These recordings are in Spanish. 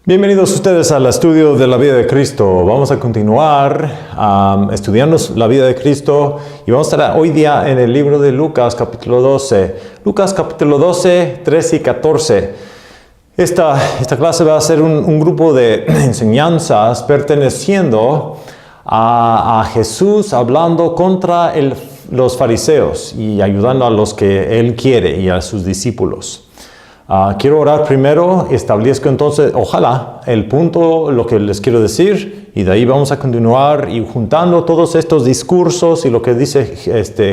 Bienvenidos ustedes al estudio de la vida de Cristo. Vamos a continuar estudiando la vida de Cristo y vamos a estar hoy día en el libro de Lucas capítulo 12. Lucas capítulo 12, 13 y 14. Esta clase va a ser un grupo de enseñanzas perteneciendo a Jesús hablando contra los fariseos y ayudando a los que Él quiere y a sus discípulos. Quiero orar primero, establezco entonces, ojalá, el punto, lo que les quiero decir, y de ahí vamos a continuar y juntando todos estos discursos y lo que dice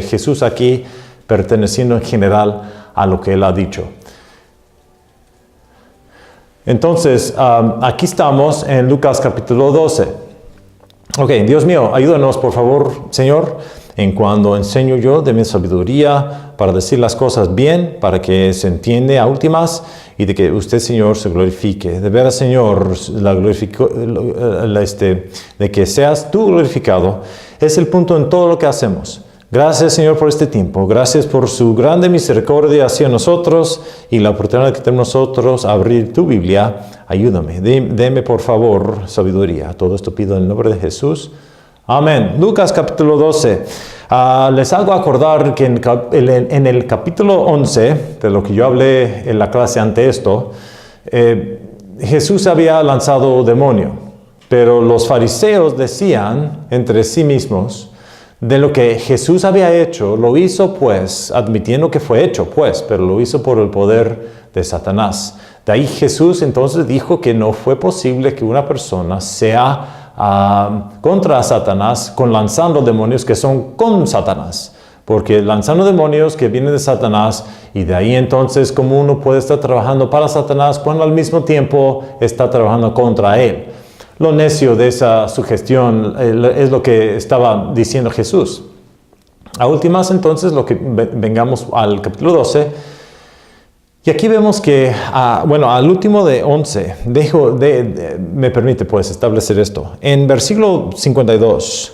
Jesús aquí, perteneciendo en general a lo que Él ha dicho. Entonces, aquí estamos en Lucas capítulo 12. Ok, Dios mío, ayúdanos por favor, Señor, en cuando enseño yo de mi sabiduría para decir las cosas bien, para que se entiende a últimas y de que usted, Señor, se glorifique. De veras, Señor, de que seas tú glorificado, es el punto en todo lo que hacemos. Gracias, Señor, por este tiempo. Gracias por su grande misericordia hacia nosotros y la oportunidad que tenemos nosotros a abrir tu Biblia. Ayúdame, deme por favor sabiduría. Todo esto pido en el nombre de Jesús. Amén. Lucas capítulo 12. Les hago acordar que en el capítulo 11, de lo que yo hablé en la clase ante esto, Jesús había lanzado demonio, pero los fariseos decían entre sí mismos, de lo que Jesús había hecho, lo hizo pues, admitiendo que fue hecho pues, pero lo hizo por el poder de Satanás. De ahí Jesús entonces dijo que no fue posible que una persona sea contra Satanás con lanzando demonios que son con Satanás. Porque lanzando demonios que vienen de Satanás y de ahí entonces como uno puede estar trabajando para Satanás cuando al mismo tiempo está trabajando contra él. Lo necio de esa sugestión es lo que estaba diciendo Jesús. A últimas entonces, vengamos al capítulo 12. Y aquí vemos que, al último de 11, me permite pues establecer esto. En versículo 52,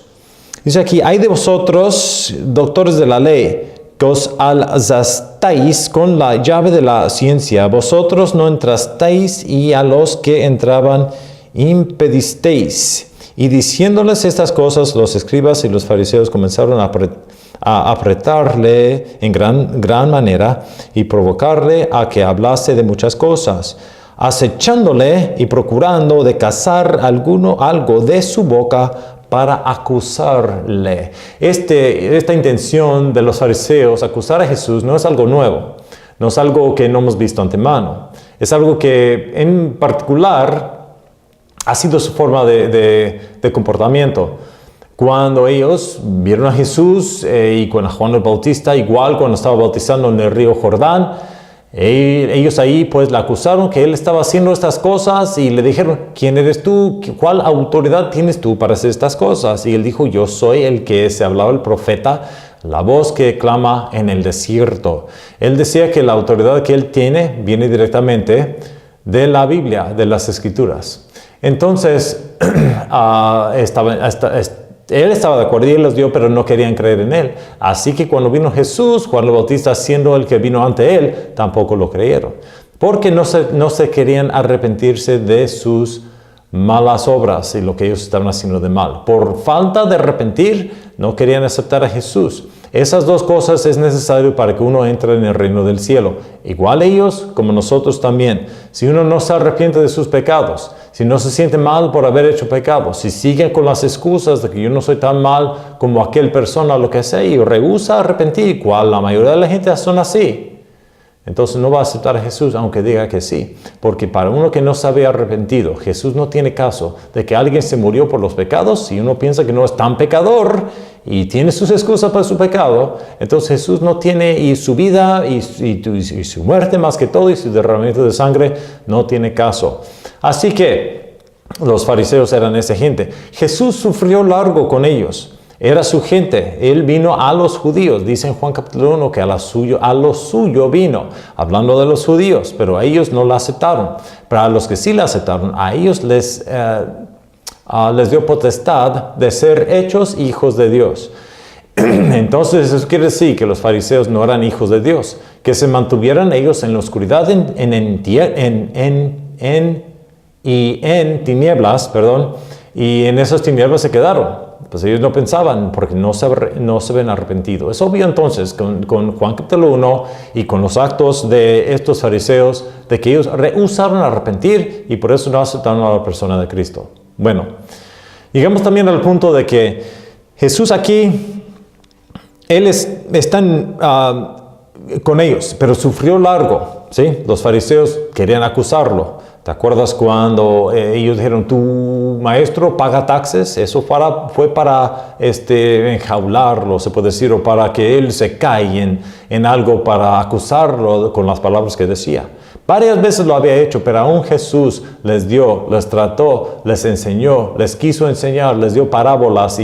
dice aquí, hay de vosotros, doctores de la ley, que os alzastáis con la llave de la ciencia. Vosotros no entrasteis y a los que entraban impedisteis. Y diciéndoles estas cosas, los escribas y los fariseos comenzaron a apretarle en gran manera y provocarle a que hablase de muchas cosas, acechándole y procurando de cazar algo de su boca para acusarle. Esta intención de los fariseos, acusar a Jesús, no es algo nuevo, no es algo que no hemos visto antemano, es algo que en particular ha sido su forma de comportamiento. Cuando ellos vieron a Jesús y con Juan el Bautista, igual cuando estaba bautizando en el río Jordán, ellos ahí pues le acusaron que él estaba haciendo estas cosas y le dijeron, ¿quién eres tú? ¿Cuál autoridad tienes tú para hacer estas cosas? Y él dijo, yo soy el que se hablaba el profeta, la voz que clama en el desierto. Él decía que la autoridad que él tiene viene directamente de la Biblia, de las Escrituras. Entonces, él estaba de acuerdo y él los dio, pero no querían creer en él. Así que cuando vino Jesús, Juan el Bautista siendo el que vino ante él, tampoco lo creyeron. Porque no se querían arrepentirse de sus malas obras y lo que ellos estaban haciendo de mal. Por falta de arrepentir, no querían aceptar a Jesús. Esas dos cosas es necesario para que uno entre en el reino del cielo. Igual ellos como nosotros también. Si uno no se arrepiente de sus pecados, si no se siente mal por haber hecho pecados, si sigue con las excusas de que yo no soy tan mal como aquel persona, lo que sea, y rehúsa arrepentir, cual la mayoría de la gente son así, entonces no va a aceptar a Jesús aunque diga que sí. Porque para uno que no se había arrepentido, Jesús no tiene caso de que alguien se murió por los pecados. Si uno piensa que no es tan pecador y tiene sus excusas para su pecado, entonces Jesús no tiene, y su vida y su muerte más que todo y su derramamiento de sangre no tiene caso. Así que los fariseos eran esa gente. Jesús sufrió largo con ellos. Era su gente. Él vino a los judíos. Dice en Juan capítulo 1 que a lo suyo vino. Hablando de los judíos. Pero a ellos no la aceptaron. Pero a los que sí la aceptaron, a ellos les dio potestad de ser hechos hijos de Dios. Entonces eso quiere decir que los fariseos no eran hijos de Dios. Que se mantuvieran ellos en la oscuridad, en y en tinieblas, y en esas tinieblas se quedaron. Pues ellos no pensaban porque no se habían arrepentido. Es obvio entonces con Juan capítulo 1 y con los actos de estos fariseos de que ellos rehusaron arrepentir y por eso no aceptaron a la persona de Cristo. Bueno, llegamos también al punto de que Jesús aquí, Él está con ellos, pero sufrió largo, ¿sí? Los fariseos querían acusarlo. ¿Te acuerdas cuando ellos dijeron, tu maestro paga taxes? Eso fue para enjaularlo, se puede decir, o para que él se caiga en algo, para acusarlo con las palabras que decía. Varias veces lo había hecho, pero aún Jesús les trató, les enseñó, les quiso enseñar, les dio parábolas.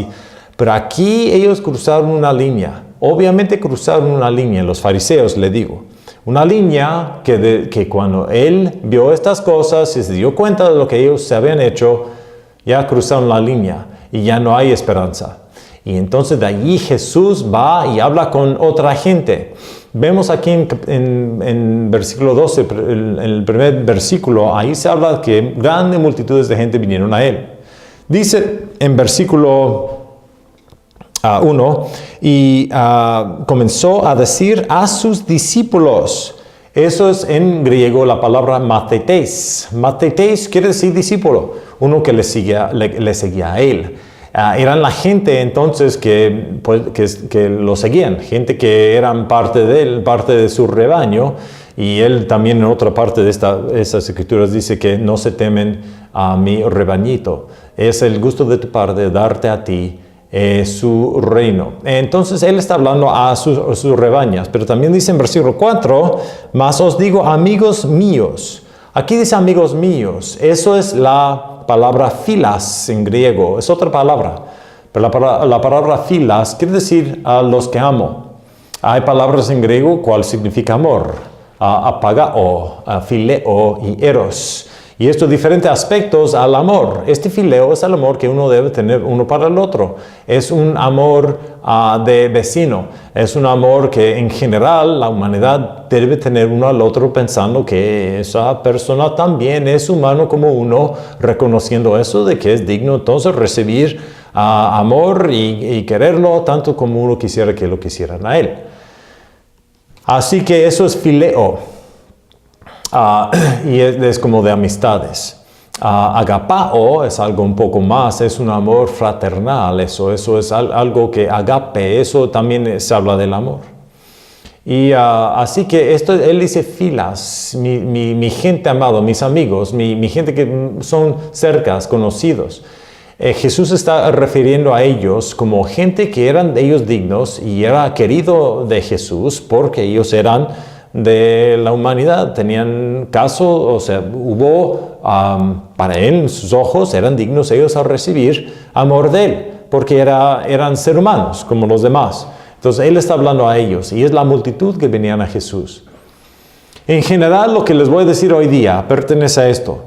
Pero aquí ellos cruzaron una línea. Obviamente cruzaron una línea, los fariseos, le digo. Una línea que cuando él vio estas cosas y se dio cuenta de lo que ellos se habían hecho, ya cruzaron la línea y ya no hay esperanza. Y entonces de allí Jesús va y habla con otra gente. Vemos aquí en versículo 12, en el primer versículo, ahí se habla que grandes multitudes de gente vinieron a él. Dice en versículo 1, y comenzó a decir a sus discípulos. Eso es en griego la palabra mathetes. Mathetes quiere decir discípulo, uno que le seguía a él. Eran la gente entonces que lo seguían, gente que eran parte de él, parte de su rebaño. Y él también en otra parte de esas escrituras dice que no se temen a mi rebañito. Es el gusto de tu Padre darte a ti su reino. Entonces él está hablando a sus rebañas, pero también dice en versículo 4, mas os digo amigos míos. Aquí dice amigos míos, eso es la palabra philas en griego, es otra palabra, pero la palabra philas quiere decir a los que amo. Hay palabras en griego cuál significa amor, apagao, phileo y eros. Y estos diferentes aspectos al amor. Este fileo es el amor que uno debe tener uno para el otro. Es un amor de vecino. Es un amor que en general la humanidad debe tener uno al otro pensando que esa persona también es humano como uno, reconociendo eso de que es digno entonces recibir amor y quererlo tanto como uno quisiera que lo quisieran a él. Así que eso es fileo. Y es como de amistades. Agapao es algo un poco más, es un amor fraternal, eso es algo que agape, eso también se habla del amor. Y así que él dice filas, mi gente amado, mis amigos, mi gente que son cercas, conocidos. Jesús está refiriendo a ellos como gente que eran de ellos dignos y era querido de Jesús porque ellos eran de la humanidad, tenían caso, o sea, hubo para él, en sus ojos, eran dignos ellos a recibir amor de él, porque eran seres humanos como los demás. Entonces él está hablando a ellos y es la multitud que venían a Jesús. En general, lo que les voy a decir hoy día pertenece a esto,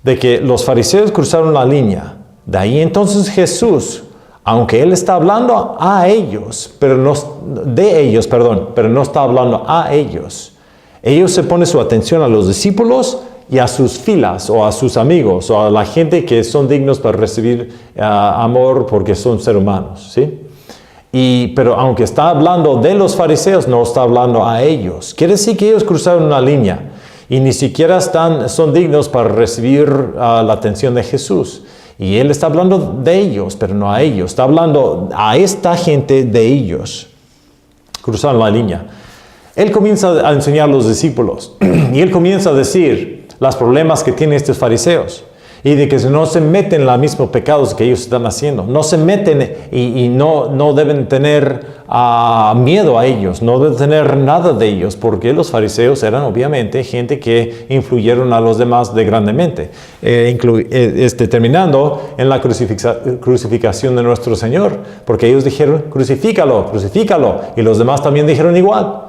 de que los fariseos cruzaron la línea. De ahí entonces Jesús, aunque él está hablando a ellos, pero no está hablando a ellos. Ellos se ponen su atención a los discípulos y a sus filas o a sus amigos o a la gente que son dignos para recibir amor porque son seres humanos, ¿sí? Pero aunque está hablando de los fariseos, no está hablando a ellos. Quiere decir que ellos cruzaron una línea y ni siquiera son dignos para recibir la atención de Jesús. Y él está hablando de ellos, pero no a ellos. Está hablando a esta gente de ellos. Cruzaron la línea. Él comienza a enseñar a los discípulos. Y él comienza a decir los problemas que tienen estos fariseos. Y de que no se meten en los mismos pecados que ellos están haciendo. No se meten y no deben tener miedo a ellos. No deben tener nada de ellos. Porque los fariseos eran obviamente gente que influyeron a los demás de grandemente. Terminando en la crucificación de nuestro Señor. Porque ellos dijeron, crucifícalo, crucifícalo. Y los demás también dijeron igual.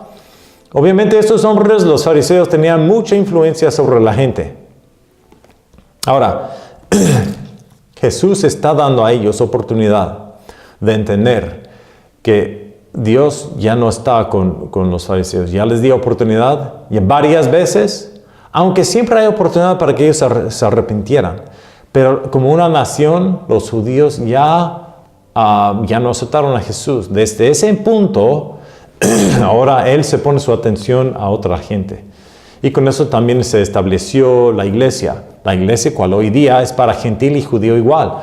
Obviamente estos hombres, los fariseos, tenían mucha influencia sobre la gente. Ahora, Jesús está dando a ellos oportunidad de entender que Dios ya no está con los fariseos. Ya les dio oportunidad y varias veces Aunque siempre hay oportunidad para que ellos se arrepintieran. Pero como una nación, los judíos ya no aceptaron a Jesús. Desde ese punto, ahora Él se pone su atención a otra gente. Y con eso también se estableció la iglesia. La iglesia, cual hoy día es para gentil y judío igual.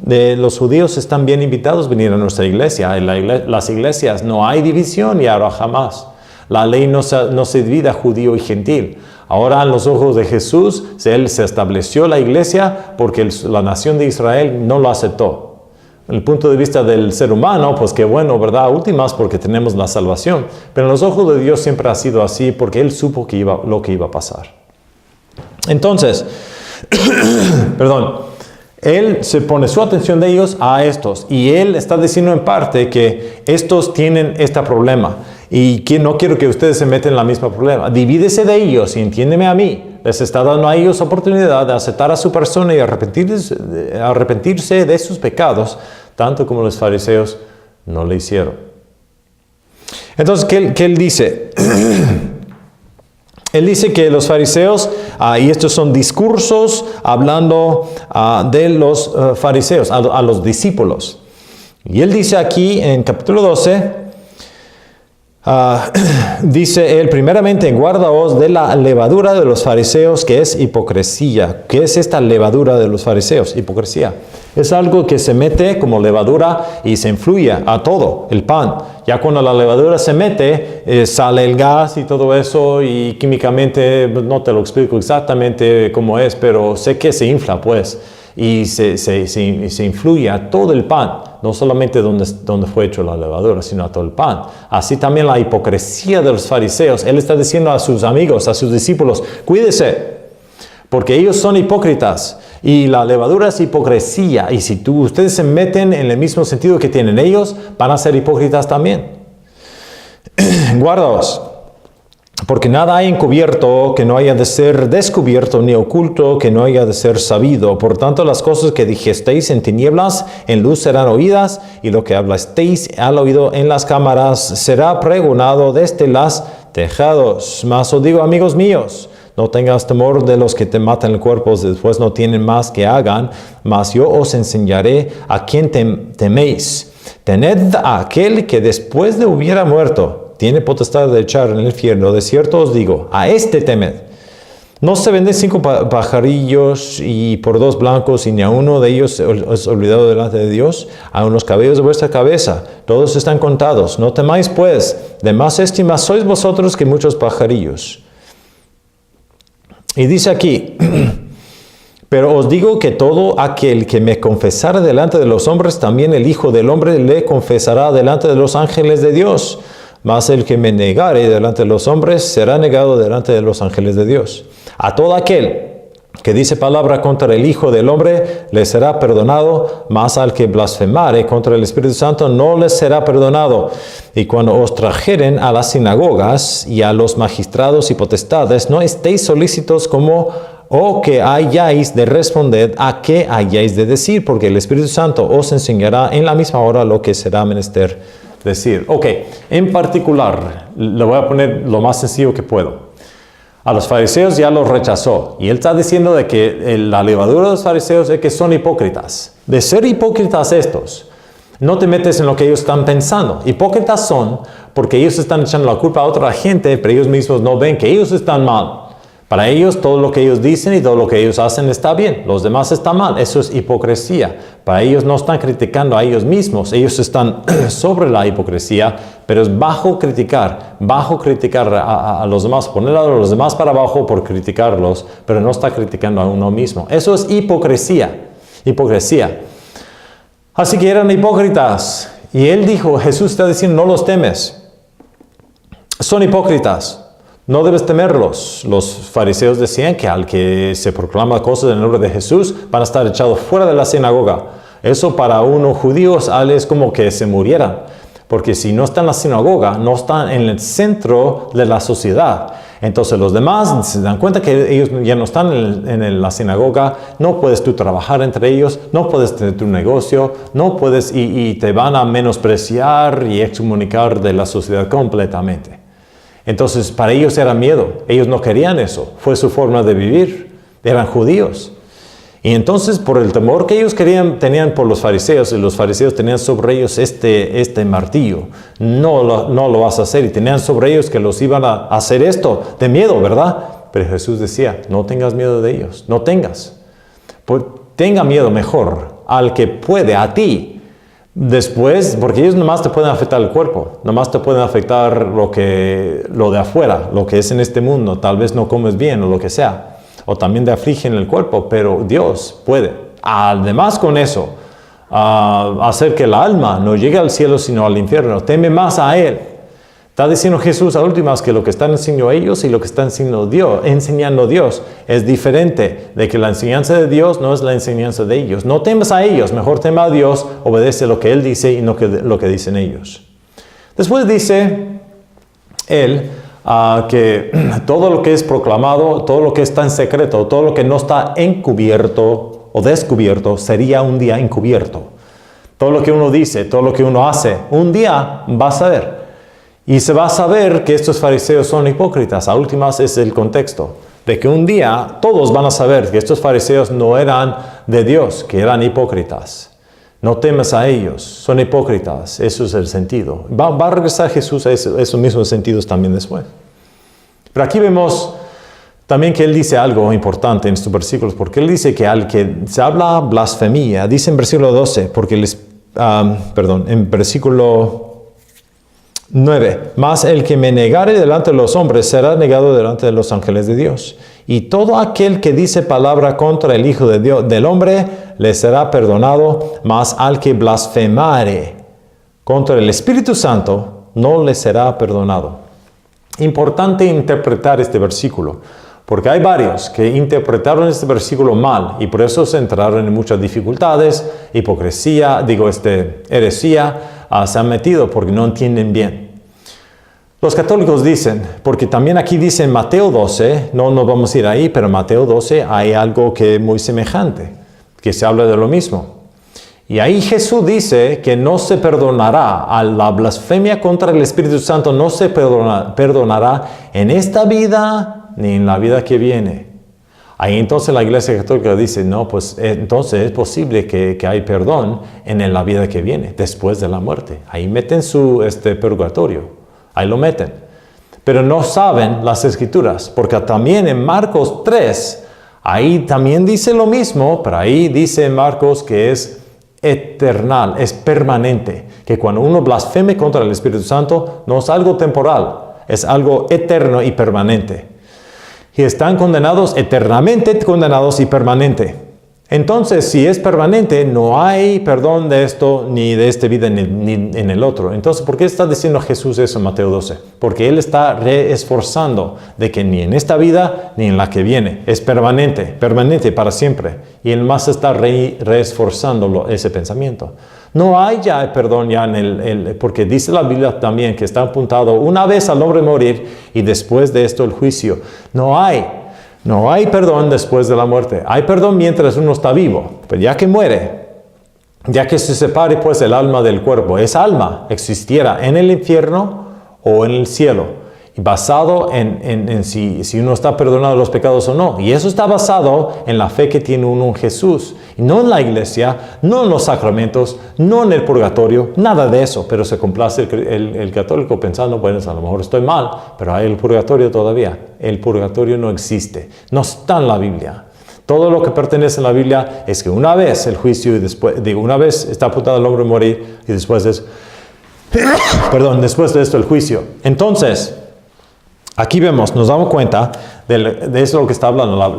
Los judíos están bien invitados a venir a nuestra iglesia. En las iglesias no hay división y ahora jamás. La ley no se divide a judío y gentil. Ahora en los ojos de Jesús, Él se estableció la iglesia porque la nación de Israel no lo aceptó. En el punto de vista del ser humano, pues qué bueno, ¿verdad? Últimas porque tenemos la salvación. Pero en los ojos de Dios siempre ha sido así porque Él supo lo que iba a pasar. Entonces, Él se pone su atención de ellos a estos. Y Él está diciendo en parte que estos tienen este problema. Y que no quiero que ustedes se metan en la misma problema. Divídese de ellos y entiéndeme a mí. Les está dando a ellos oportunidad de aceptar a su persona y arrepentirse de sus pecados, tanto como los fariseos no le hicieron. Entonces, ¿qué Él dice? Él dice que los fariseos, y estos son discursos hablando de los fariseos, a los discípulos. Y Él dice aquí en capítulo 12, dice Él, primeramente, guardaos de la levadura de los fariseos, que es hipocresía. ¿Qué es esta levadura de los fariseos? Hipocresía. Es algo que se mete como levadura y se influye a todo, el pan. Ya cuando la levadura se mete, sale el gas y todo eso, y químicamente, no te lo explico exactamente cómo es, pero sé que se infla, pues, y se influye a todo el pan. No solamente donde fue hecho la levadura, sino a todo el pan. Así también la hipocresía de los fariseos. Él está diciendo a sus amigos, a sus discípulos, cuídese, porque ellos son hipócritas. Y la levadura es hipocresía. Y si ustedes se meten en el mismo sentido que tienen ellos, van a ser hipócritas también. Guardaos. Porque nada hay encubierto que no haya de ser descubierto, ni oculto que no haya de ser sabido. Por tanto, las cosas que dijesteis en tinieblas, en luz serán oídas, y lo que hablasteis al oído en las cámaras será pregonado desde los tejados. Mas os digo, amigos míos, no tengas temor de los que te matan el cuerpo, después no tienen más que hagan, mas yo os enseñaré a quién teméis. Tened a aquel que después de hubiera muerto, tiene potestad de echar en el infierno. De cierto os digo, a este temed. No se venden 5 pajarillos y por 2 blancos, y ni a uno de ellos es olvidado delante de Dios. Aun los cabellos de vuestra cabeza, todos están contados. No temáis pues, de más estima sois vosotros que muchos pajarillos. Y dice aquí, pero os digo que todo aquel que me confesara delante de los hombres, también el Hijo del Hombre le confesará delante de los ángeles de Dios. Mas el que me negare delante de los hombres será negado delante de los ángeles de Dios. A todo aquel que dice palabra contra el Hijo del Hombre le será perdonado, mas al que blasfemare contra el Espíritu Santo no le será perdonado. Y cuando os trajeren a las sinagogas y a los magistrados y potestades, no estéis solícitos o que hayáis de responder a qué hayáis de decir, porque el Espíritu Santo os enseñará en la misma hora lo que será menester decir. Ok, en particular, le voy a poner lo más sencillo que puedo. A los fariseos ya los rechazó. Y él está diciendo de que la levadura de los fariseos es que son hipócritas. De ser hipócritas estos, no te metes en lo que ellos están pensando. Hipócritas son porque ellos están echando la culpa a otra gente, pero ellos mismos no ven que ellos están mal. Para ellos, todo lo que ellos dicen y todo lo que ellos hacen está bien. Los demás están mal. Eso es hipocresía. Para ellos no están criticando a ellos mismos. Ellos están sobre la hipocresía, pero es bajo criticar a los demás, poner a los demás para abajo por criticarlos, pero no está criticando a uno mismo. Eso es hipocresía. Hipocresía. Así que eran hipócritas. Y él dijo, Jesús está diciendo, no los temes. Son hipócritas. No debes temerlos. Los fariseos decían que al que se proclama cosas en el nombre de Jesús van a estar echados fuera de la sinagoga. Eso para unos judíos es como que se murieran. Porque si no están en la sinagoga, no están en el centro de la sociedad. Entonces los demás se dan cuenta que ellos ya no están en la sinagoga. No puedes tú trabajar entre ellos. No puedes tener tu negocio. No puedes y te van a menospreciar y excomunicar de la sociedad completamente. Entonces, para ellos era miedo. Ellos no querían eso. Fue su forma de vivir. Eran judíos. Y entonces, por el temor que ellos tenían por los fariseos, y los fariseos tenían sobre ellos este martillo. No lo vas a hacer. Y tenían sobre ellos que los iban a hacer esto de miedo, ¿verdad? Pero Jesús decía, no tengas miedo de ellos. No tengas. Pues, tenga miedo mejor al que puede, a ti. Después, porque ellos nomás te pueden afectar el cuerpo, nomás te pueden afectar lo de afuera, lo que es en este mundo, tal vez no comes bien o lo que sea, o también te afligen el cuerpo, pero Dios puede, además con eso, hacer que el alma no llegue al cielo sino al infierno. Teme más a Él. Está diciendo Jesús a últimas que lo que están enseñando ellos y lo que está enseñando Dios es diferente, de que la enseñanza de Dios no es la enseñanza de ellos. No temas a ellos, mejor tema a Dios, obedece lo que Él dice y no lo que dicen ellos. Después dice Él que todo lo que es proclamado, todo lo que está en secreto, todo lo que no está encubierto o descubierto, sería un día encubierto. Todo lo que uno dice, todo lo que uno hace, un día va a saber. Y se va a saber que estos fariseos son hipócritas. A últimas es el contexto. De que un día todos van a saber que estos fariseos no eran de Dios, que eran hipócritas. No temas a ellos, son hipócritas. Eso es el sentido. Va a regresar Jesús a esos mismos sentidos también después. Pero aquí vemos también que Él dice algo importante en estos versículos. Porque Él dice que al que se habla blasfemia, dice en versículo 12, en versículo 9. Mas el que me negare delante de los hombres será negado delante de los ángeles de Dios. Y todo aquel que dice palabra contra el Hijo de Dios, del hombre le será perdonado, mas al que blasfemare contra el Espíritu Santo no le será perdonado. Importante interpretar este versículo, porque hay varios que interpretaron este versículo mal y por eso se entraron en muchas dificultades, hipocresía, heresía, se han metido porque no entienden bien. Los católicos dicen, porque también aquí dice en Mateo 12, no nos vamos a ir ahí, pero en Mateo 12 hay algo que es muy semejante, que se habla de lo mismo. Y ahí Jesús dice que no se perdonará a la blasfemia contra el Espíritu Santo, no se perdonará en esta vida ni en la vida que viene. Ahí entonces la Iglesia Católica dice, no, pues entonces es posible que hay perdón en la vida que viene, después de la muerte. Ahí meten su purgatorio, ahí lo meten. Pero no saben las Escrituras, porque también en Marcos 3, ahí también dice lo mismo, pero ahí dice en Marcos que es eternal, es permanente, que cuando uno blasfeme contra el Espíritu Santo, no es algo temporal, es algo eterno y permanente. Y están condenados, eternamente condenados y permanente. Entonces, si es permanente, no hay perdón de esto, ni de esta vida, ni en el otro. Entonces, ¿por qué está diciendo Jesús eso en Mateo 12? Porque Él está reesforzando de que ni en esta vida, ni en la que viene. Es permanente para siempre. Y Él más está reesforzando ese pensamiento. No hay ya perdón ya porque dice la Biblia también que está apuntado una vez al hombre morir y después de esto el juicio. No hay perdón después de la muerte. Hay perdón mientras uno está vivo, pero ya que muere, ya que se separe pues el alma del cuerpo, esa alma existiera en el infierno o en el cielo. Basado en si uno está perdonado de los pecados o no. Y eso está basado en la fe que tiene uno en Jesús. Y no en la iglesia, no en los sacramentos, no en el purgatorio, nada de eso. Pero se complace el católico pensando, bueno, a lo mejor estoy mal, pero hay el purgatorio todavía. El purgatorio no existe, no está en la Biblia. Todo lo que pertenece a la Biblia es que una vez el juicio y después, una vez está apuntado el hombre a morir y después después de esto el juicio. Entonces, aquí vemos, nos damos cuenta de eso lo que está hablando.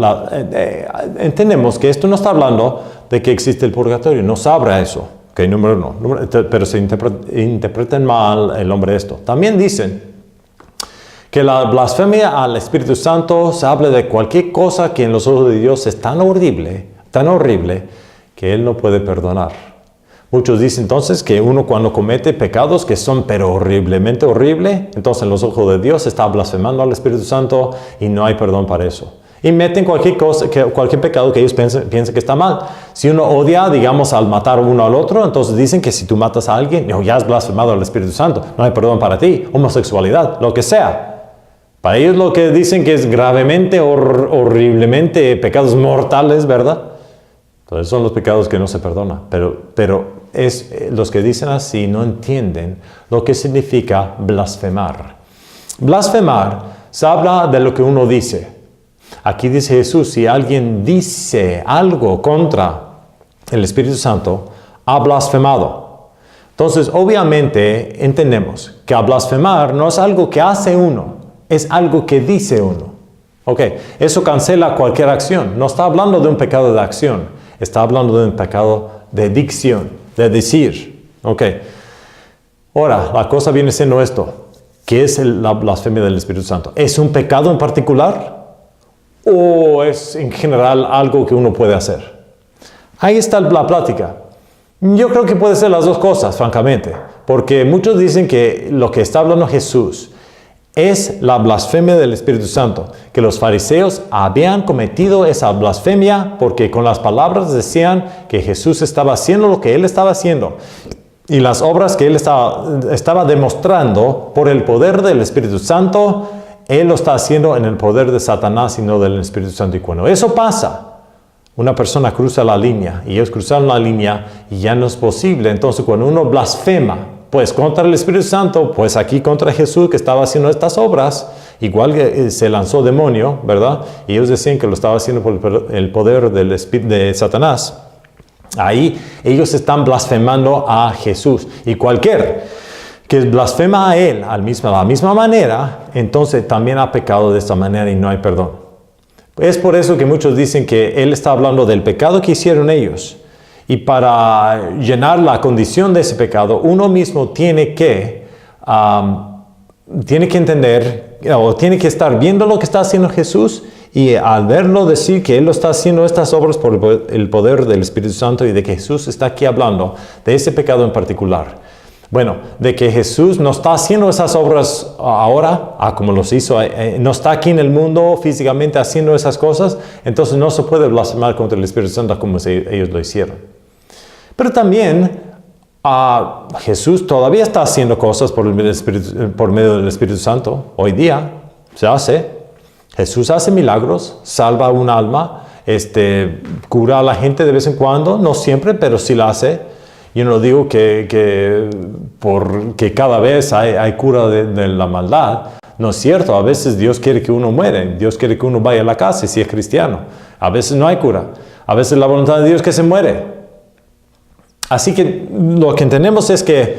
Entendemos que esto no está hablando de que existe el purgatorio, no sabrá eso. Okay, número uno. Pero se interpretan mal el hombre esto. También dicen que la blasfemia al Espíritu Santo se habla de cualquier cosa que en los ojos de Dios es tan horrible, que Él no puede perdonar. Muchos dicen entonces que uno cuando comete pecados que son pero horriblemente horribles, entonces en los ojos de Dios está blasfemando al Espíritu Santo y no hay perdón para eso. Y meten cualquier pecado que ellos piensen que está mal. Si uno odia, digamos, al matar uno al otro, entonces dicen que si tú matas a alguien, ya has blasfemado al Espíritu Santo, no hay perdón para ti, homosexualidad, lo que sea. Para ellos lo que dicen que es gravemente, horriblemente pecados mortales, ¿verdad? Entonces son los pecados que no se perdonan. Pero los que dicen así no entienden lo que significa blasfemar. Blasfemar se habla de lo que uno dice. Aquí dice Jesús, si alguien dice algo contra el Espíritu Santo, ha blasfemado. Entonces, obviamente, entendemos que a blasfemar no es algo que hace uno, es algo que dice uno. Ok, eso cancela cualquier acción. No está hablando de un pecado de acción, está hablando de un pecado de dicción, de decir. Ok, ahora, la cosa viene siendo esto. ¿Qué es la blasfemia del Espíritu Santo? ¿Es un pecado en particular? ¿O es en general algo que uno puede hacer? Ahí está la plática. Yo creo que puede ser las dos cosas, francamente. Porque muchos dicen que lo que está hablando Jesús es la blasfemia del Espíritu Santo. Que los fariseos habían cometido esa blasfemia porque con las palabras decían que Jesús estaba haciendo lo que Él estaba haciendo. Y las obras que Él estaba demostrando por el poder del Espíritu Santo, Él lo está haciendo en el poder de Satanás y no del Espíritu Santo. Y cuando eso pasa, una persona cruza la línea y ellos cruzaron la línea y ya no es posible. Entonces cuando uno blasfema, pues contra el Espíritu Santo, pues aquí contra Jesús que estaba haciendo estas obras, igual que se lanzó demonio, ¿verdad? Y ellos decían que lo estaba haciendo por el poder de Satanás. Ahí ellos están blasfemando a Jesús. Y cualquier que blasfema a Él a la misma manera, entonces también ha pecado de esta manera y no hay perdón. Es por eso que muchos dicen que Él está hablando del pecado que hicieron ellos. Y para llenar la condición de ese pecado, uno mismo tiene que entender, o tiene que estar viendo lo que está haciendo Jesús, y al verlo decir que Él lo está haciendo estas obras por el poder del Espíritu Santo y de que Jesús está aquí hablando de ese pecado en particular. Bueno, de que Jesús no está haciendo esas obras ahora, como los hizo, no está aquí en el mundo físicamente haciendo esas cosas, entonces no se puede blasfemar contra el Espíritu Santo como ellos lo hicieron. Pero también Jesús todavía está haciendo cosas por medio del Espíritu Santo. Hoy día se hace. Jesús hace milagros, salva un alma, cura a la gente de vez en cuando, no siempre, pero sí la hace. Yo no digo que cada vez hay cura de la maldad. No es cierto, a veces Dios quiere que uno muere, Dios quiere que uno vaya a la casa si es cristiano. A veces no hay cura, a veces la voluntad de Dios es que se muere. Así que lo que entendemos es que,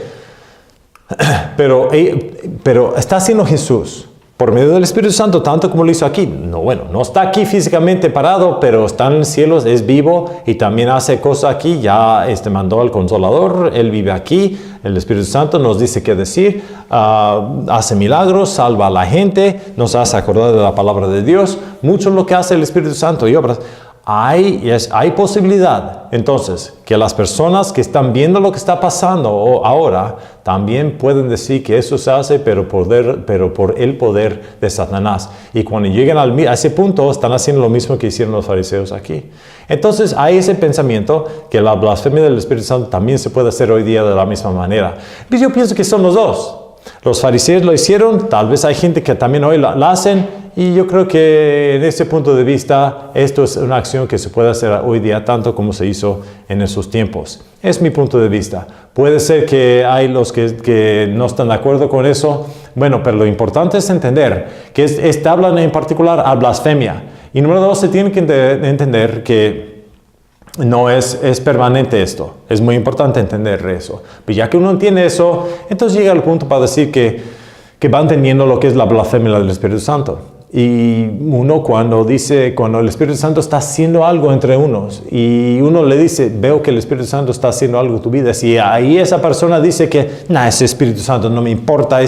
pero está haciendo Jesús por medio del Espíritu Santo, tanto como lo hizo aquí. No está aquí físicamente parado, pero está en el cielo, es vivo y también hace cosas aquí. Ya mandó al Consolador, Él vive aquí. El Espíritu Santo nos dice qué decir, hace milagros, salva a la gente, nos hace acordar de la palabra de Dios. Mucho lo que hace el Espíritu Santo y obras. Hay posibilidad, entonces, que las personas que están viendo lo que está pasando ahora también pueden decir que eso se hace, pero por el poder de Satanás. Y cuando lleguen a ese punto, están haciendo lo mismo que hicieron los fariseos aquí. Entonces, hay ese pensamiento que la blasfemia del Espíritu Santo también se puede hacer hoy día de la misma manera. Pero yo pienso que son los dos. Los fariseos lo hicieron, tal vez hay gente que también hoy la hacen. Y yo creo que en ese punto de vista, esto es una acción que se puede hacer hoy día tanto como se hizo en esos tiempos. Es mi punto de vista. Puede ser que hay los que no están de acuerdo con eso. Bueno, pero lo importante es entender que hablan en particular a blasfemia. Y número 2, se tiene que entender que no es permanente esto. Es muy importante entender eso. Pero ya que uno entiende eso, entonces llega al punto para decir que va entendiendo lo que es la blasfemia del Espíritu Santo. Y uno cuando el Espíritu Santo está haciendo algo entre unos y uno le dice, veo que el Espíritu Santo está haciendo algo en tu vida, si ahí esa persona dice que, ese Espíritu Santo no me importa,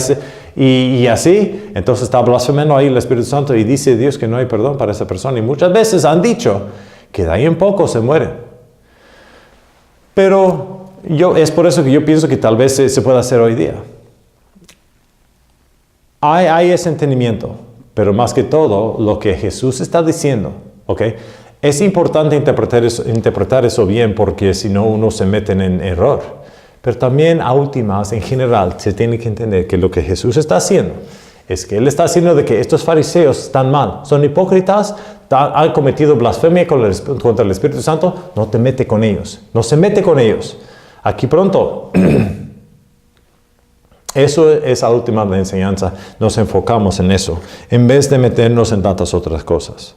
y así, entonces está blasfemando ahí el Espíritu Santo y dice Dios que no hay perdón para esa persona. Y muchas veces han dicho que de ahí en poco se mueren. Pero es por eso que yo pienso que tal vez se pueda hacer hoy día. Hay ese entendimiento. Pero más que todo, lo que Jesús está diciendo, ¿ok? Es importante interpretar eso bien porque si no uno se mete en error. Pero también a últimas, en general, se tiene que entender que lo que Jesús está haciendo Es que él está diciendo de que estos fariseos están mal, son hipócritas, han cometido blasfemia contra el Espíritu Santo. No te mete con ellos, no se mete con ellos. Aquí pronto, eso es la última enseñanza, nos enfocamos en eso, en vez de meternos en tantas otras cosas.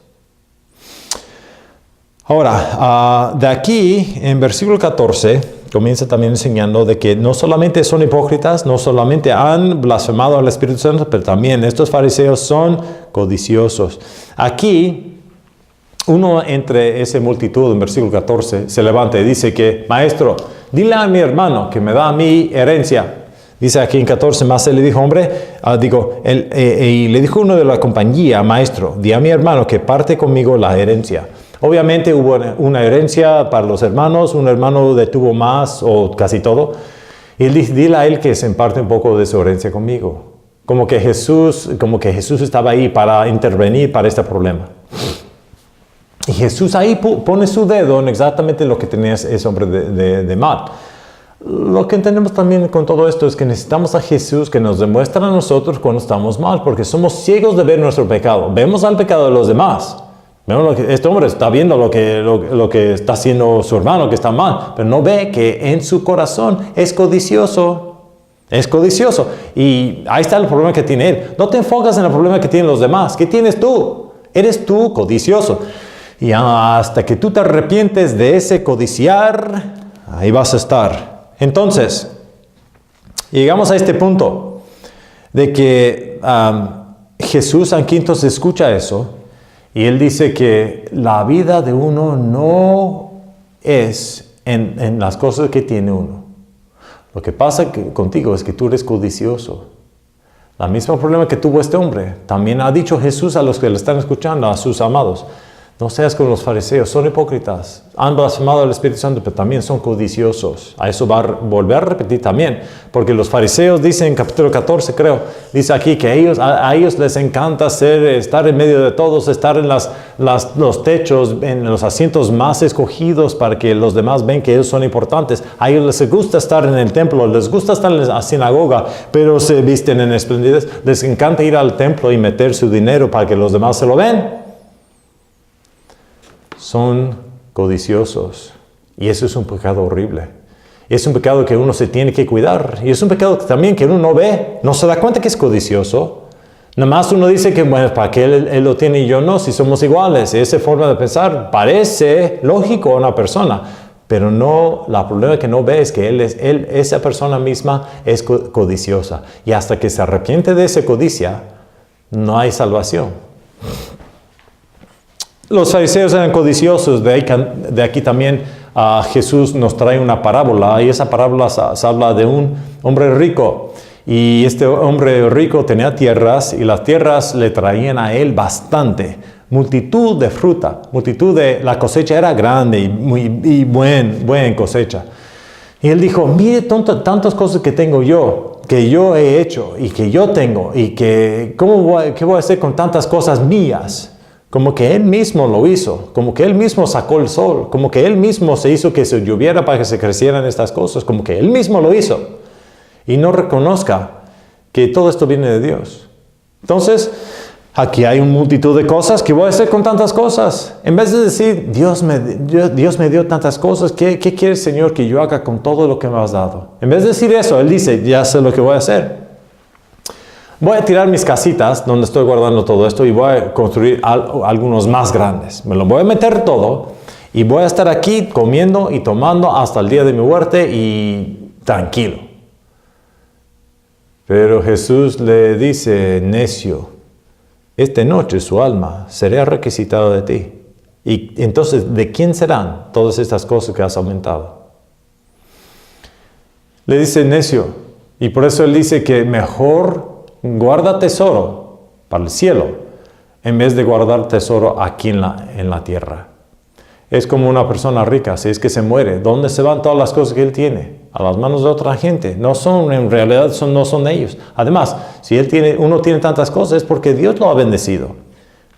Ahora, de aquí, en versículo 14, comienza también enseñando de que no solamente son hipócritas, no solamente han blasfemado al Espíritu Santo, pero también estos fariseos son codiciosos. Aquí, uno entre esa multitud, en versículo 14, se levanta y dice que, maestro, dile a mi hermano que me da mi herencia. Dice aquí en 14, más él le dijo, y le dijo uno de la compañía, maestro, di a mi hermano que parte conmigo la herencia. Obviamente hubo una herencia para los hermanos, un hermano detuvo más o casi todo. Y él dice, dile a él que se emparte un poco de su herencia conmigo. Como que Jesús estaba ahí para intervenir para este problema. Y Jesús ahí pone su dedo en exactamente lo que tenía ese hombre de mal. Lo que entendemos también con todo esto es que necesitamos a Jesús que nos demuestre a nosotros cuando estamos mal, porque somos ciegos de ver nuestro pecado. Vemos al pecado de los demás. Este hombre está viendo lo que está haciendo su hermano, que está mal, pero no ve que en su corazón es codicioso. Es codicioso. Y ahí está el problema que tiene él. No te enfocas en el problema que tienen los demás. ¿Qué tienes tú? Eres tú codicioso. Y hasta que tú te arrepientes de ese codiciar, ahí vas a estar. Entonces, llegamos a este punto de que Jesús aquí entonces escucha eso. Y él dice que la vida de uno no es en las cosas que tiene uno. Lo que pasa contigo es que tú eres codicioso. El mismo problema que tuvo este hombre. También ha dicho Jesús a los que le están escuchando, a sus amados. No seas como los fariseos, son hipócritas. Han blasfemado al Espíritu Santo, pero también son codiciosos. A eso va a volver a repetir también. Porque los fariseos dicen en capítulo 14, creo, dice aquí que a ellos les encanta estar en medio de todos, estar en los techos, en los asientos más escogidos para que los demás ven que ellos son importantes. A ellos les gusta estar en el templo, les gusta estar en la sinagoga, pero se visten en esplendidez. Les encanta ir al templo y meter su dinero para que los demás se lo ven. Son codiciosos. Y eso es un pecado horrible. Es un pecado que uno se tiene que cuidar. Y es un pecado también que uno no ve. No se da cuenta que es codicioso. Nada más uno dice que, bueno, ¿para qué él lo tiene y yo no? Si somos iguales. Esa forma de pensar parece lógico a una persona. Pero no, la problema que no ve es que esa persona misma es codiciosa. Y hasta que se arrepiente de esa codicia, no hay salvación. Los fariseos eran codiciosos. De aquí también Jesús nos trae una parábola. Y esa parábola se habla de un hombre rico. Y este hombre rico tenía tierras. Y las tierras le traían a él bastante. Multitud de fruta. La cosecha era grande y buen cosecha. Y él dijo, mire tantas cosas que tengo yo. Que yo he hecho y que yo tengo. Y que ¿qué voy a hacer con tantas cosas mías? Como que él mismo lo hizo, como que él mismo sacó el sol, como que él mismo se hizo que se lloviera para que se crecieran estas cosas, como que él mismo lo hizo. Y no reconozca que todo esto viene de Dios. Entonces, aquí hay una multitud de cosas. ¿Qué voy a hacer con tantas cosas? En vez de decir, Dios me dio tantas cosas, ¿qué quiere el Señor que yo haga con todo lo que me has dado? En vez de decir eso, Él dice, ya sé lo que voy a hacer. Voy a tirar mis casitas donde estoy guardando todo esto y voy a construir algunos más grandes. Me lo voy a meter todo y voy a estar aquí comiendo y tomando hasta el día de mi muerte y tranquilo. Pero Jesús le dice, necio, esta noche su alma será requisitada de ti. Y entonces, ¿de quién serán todas estas cosas que has aumentado? Le dice necio, y por eso él dice que mejor guarda tesoro para el cielo en vez de guardar tesoro aquí en la tierra. Es como una persona rica, si es que se muere, ¿dónde se van todas las cosas que él tiene? A las manos de otra gente. En realidad no son ellos. Además, si uno tiene tantas cosas es porque Dios lo ha bendecido.